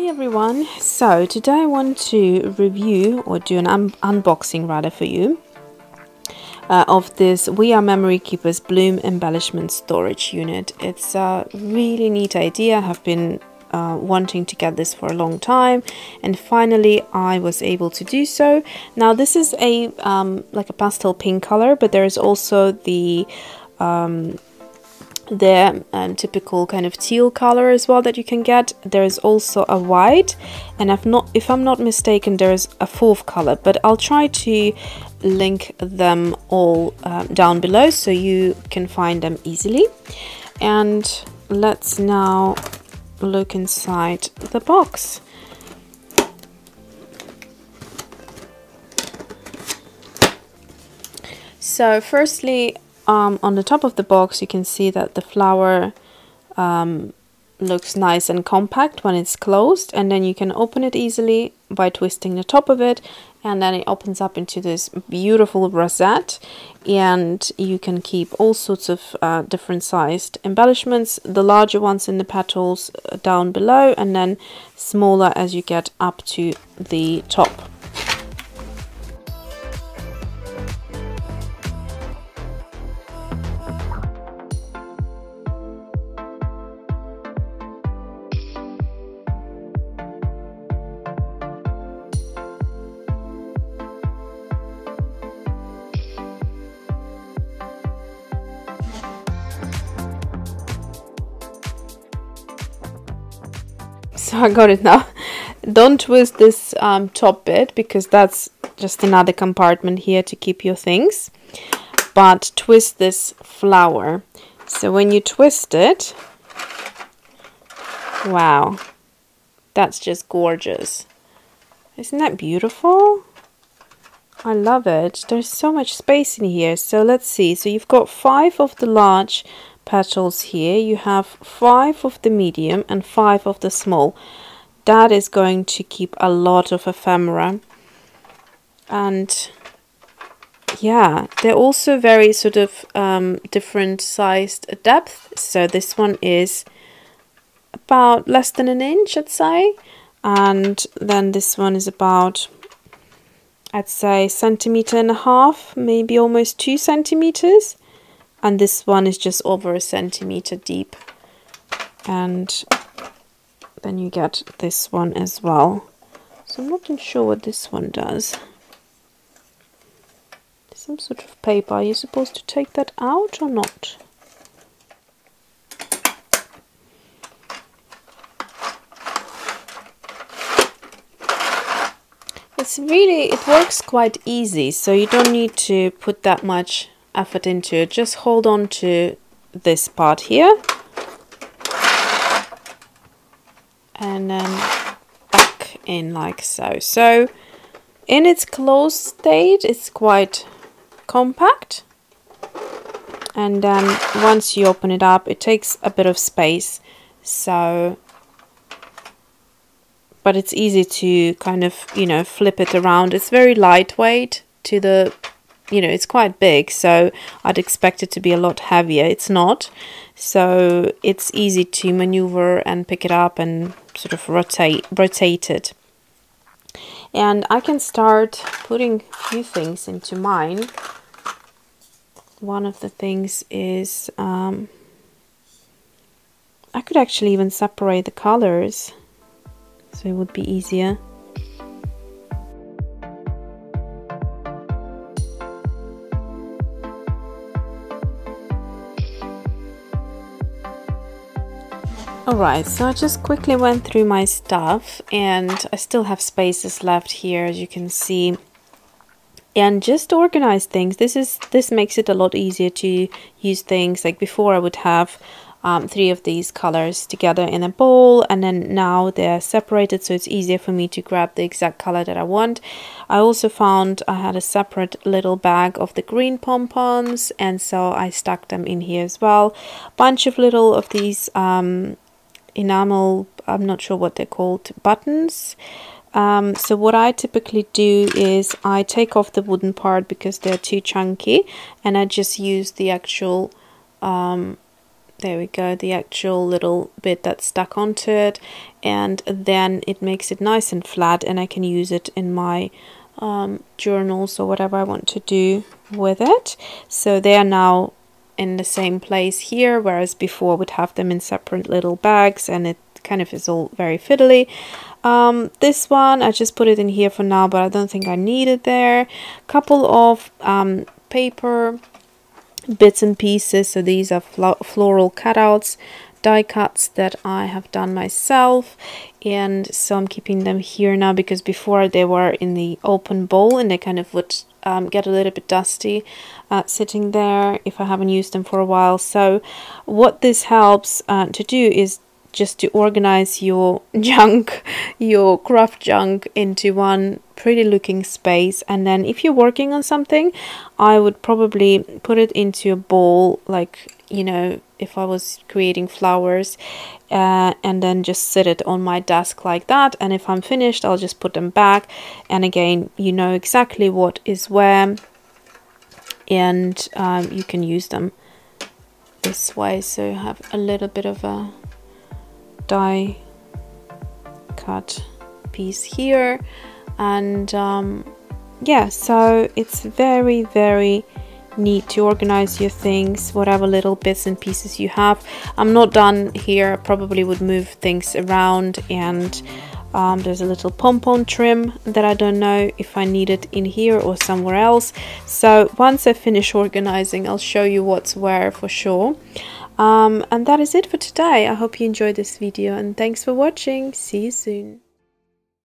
Hi everyone, so today I want to review or do an unboxing rather for you of this We Are Memory Keepers Bloom Embellishment Storage Unit. It's a really neat idea. I have been wanting to get this for a long time, and finally I was able to do so. Now this is a like a pastel pink color, but there is also the typical kind of teal color as well that you can get. There is also a white, and if I'm not mistaken, there is a fourth color, but I'll try to link them all down below so you can find them easily. And let's now look inside the box. So firstly, on the top of the box you can see that the flower looks nice and compact when it's closed, and then you can open it easily by twisting the top of it, and then it opens up into this beautiful rosette, and you can keep all sorts of different sized embellishments, the larger ones in the petals down below, and then smaller as you get up to the top. So I got it now. Don't twist this top bit, because that's just another compartment here to keep your things, but twist this flower. So when you twist it, wow, that's just gorgeous. Isn't that beautiful? I love it. There's so much space in here. So let's see. So you've got 5 of the large petals here, you have 5 of the medium and 5 of the small. That is going to keep a lot of ephemera, and yeah, they're also very sort of different sized depth. So this one is about less than an inch, I'd say, and then this one is about, I'd say, 1.5 centimeters, maybe almost 2 centimeters. And this one is just over 1 centimeter deep. And then you get this one as well. So I'm not sure what this one does. Some sort of paper. Are you supposed to take that out or not? It works quite easy, so you don't need to put that much effort into it. Just hold on to this part here and then back in like so. So in its closed state it's quite compact, and then once you open it up it takes a bit of space, so but it's easy to kind of, you know, flip it around. It's very lightweight to the, you know, it's quite big, so I'd expect it to be a lot heavier. It's not, so it's easy to maneuver and pick it up and sort of rotate it. And I can start putting a few things into mine. One of the things is I could actually even separate the colors, so it would be easier. Alright, so I just quickly went through my stuff, and I still have spaces left here, as you can see, and just organize things. This makes it a lot easier to use things. Like before I would have 3 of these colors together in a bowl, and then now they're separated, so it's easier for me to grab the exact color that I want. I also found I had a separate little bag of the green pom-poms, and so I stuck them in here as well. Bunch of little of these enamel, I'm not sure what they're called, buttons. So what I typically do is I take off the wooden part because they're too chunky, and I just use the actual there we go, the actual little bit that's stuck onto it, and then it makes it nice and flat, and I can use it in my journals or whatever I want to do with it. So they are now in the same place here, whereas before we'd have them in separate little bags, and it kind of is all very fiddly. This one I just put it in here for now, but I don't think I need it there. Couple of paper bits and pieces. So these are floral cutouts, die cuts that I have done myself, and so I'm keeping them here now because before they were in the open bowl and they kind of would get a little bit dusty sitting there if I haven't used them for a while. So what this helps to do is just to organize your junk, your craft junk, into one pretty looking space. And then if you're working on something, I would probably put it into a bowl, like, you know, if I was creating flowers, and then just sit it on my desk like that. And if I'm finished, I'll just put them back, and again, you know exactly what is where, and you can use them this way. So you have a little bit of a die cut piece here, and yeah, so it's very, very neat to organize your things, whatever little bits and pieces you have. I'm not done here. I probably would move things around, and there's a little pom-pom trim that I don't know if I need it in here or somewhere else. So once I finish organizing, I'll show you what's where for sure. And that is it for today. I hope you enjoyed this video, and thanks for watching. See you soon.